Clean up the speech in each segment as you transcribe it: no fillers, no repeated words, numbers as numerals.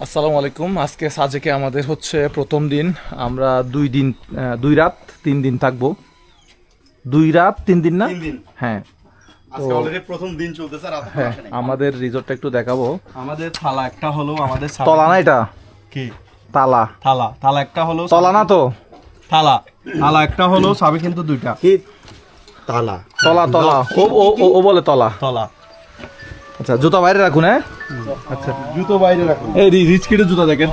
আসসালামু আলাইকুম। আজকে সাজেকে আমাদের হচ্ছে প্রথম দিন। আমরা 2 রাত 3 দিন থাকবো। 2 রাত 3 দিন না? হ্যাঁ, আজকে অলরেডি প্রথম দিন চলতেছে। রাত হ্যাঁ, আমাদের রিসোর্টটা একটু দেখাবো। আমাদের থালা একটা হলো, আমাদের তলা না এটা? কি তালা? থালা একটা হলো, তলা না তো? থালা একটা হলো, সাবে কিন্তু দুইটা। কি তালা? তলা তলা। ও বলে তলা। তলা। আচ্ছা, জুতা বাইরে রাখুন। হ্যাঁ, আচ্ছা, জুতো বাইরে রাখুন। এই রিচ কিটের জুতা দেখেন।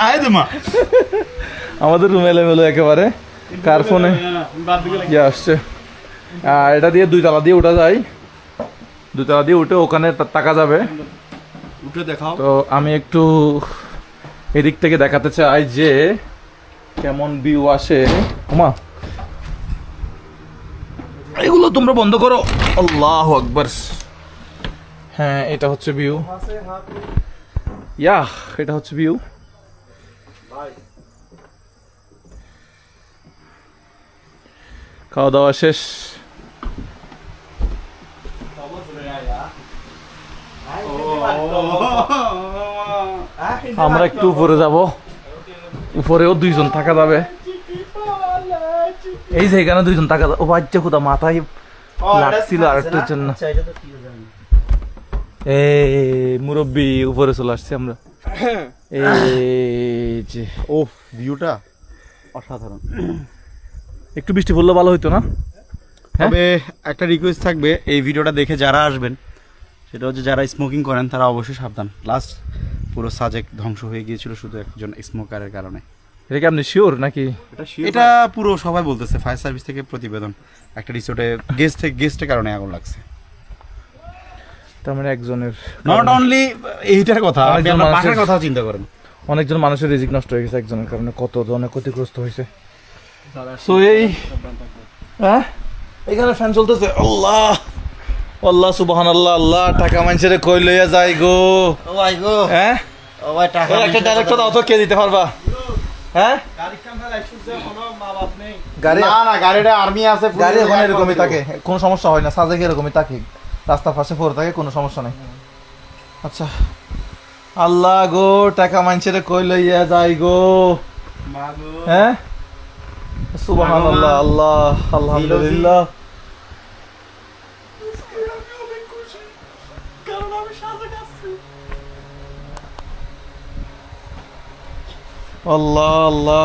আয় দেমা আমাদের রুম এলোমেলো একেবারে। কার ফোনে ইয়ে আসছে। এটা দিয়ে 2 তালা দিয়ে উঠা যায়। 2 তালা দিয়ে উঠে ওখানে টাকা যাবে। উঠে দেখাও। তো আমি একটু এদিক থেকে দেখাতে চাই যে কেমন ভিউ আসে। ওমা, এগুলো তোমরা বন্ধ করো। আল্লাহু আকবার। হ্যাঁ, এটা হচ্ছে ভিউ। এটা হচ্ছে ভিউ। খাওয়া দাওয়া শেষ। আমরা একটু উপরে যাব। উপরেও 2 জন থাকা যাবে। এই যে এখানে 2 জন থাকা যাবে। ও বাচ্চা কোথা মাথায় লাগছিল আর একটুর জন্য। এই মুরব্বি উপরে চলে আসছি আমরা। এই যে ও ভিউটা অসাধারণ। একটু বৃষ্টি পড়লে ভালো হইতো না? তবে একটা রিকোয়েস্ট থাকবে, এই ভিডিওটা দেখে যারা আসবেন, সেটা হচ্ছে যারা স্মোকিং করেন তারা অবশ্যই সাবধান। লাস্ট পুরো সাজেক ধ্বংস হয়ে গিয়েছিল শুধু একজন স্মোকারের কারণে। এটা কি আপনি শিওর নাকি? এটা পুরো সবাই বলতেছে, ফায়ার সার্ভিস থেকে প্রতিবেদন। একটা রিসোর্টে গেস্টের কারণে আগুন লাগছে। তার মানে একজনের, নট অনলি এইটার কথা, আপনি অনেকজন আপনার মানুষের- বাসার কথা চিন্তা করেন। অনেকজন মানুষের রিজিক নষ্ট হয়ে গেছে একজনের কারণে। কত জনের ক্ষতিগ্রস্ত হয়েছে। সো এই এখানে ফ্যান চলতেছে। আল্লাহ আল্লাহ সুবহানাল্লাহ। আল্লাহ টাকা মানুষের কই লইয়া যায় গো। ও ভাই গো, হ্যাঁ, ও ভাই টাকা একটা ডাইরেক্টর দাও তো, কে দিতে পারবা? হ্যাঁ, গাড়ি না গাড়িটা আর্মি আছে, গাড়ি এখন এরকমই থাকে, কোনো সমস্যা হয় না। সাজেক এরকমই থাকে, রাস্তার পাশে পড়ে থাকে, কোনো সমস্যা নেই। আচ্ছা, আল্লাহ গো টাকা মানুষের কই লইয়া যায় গো। হ্যাঁ, সুবহানাল্লাহ। আল্লাহ আলহামদুলিল্লাহ। আল্লাহ আল্লাহ।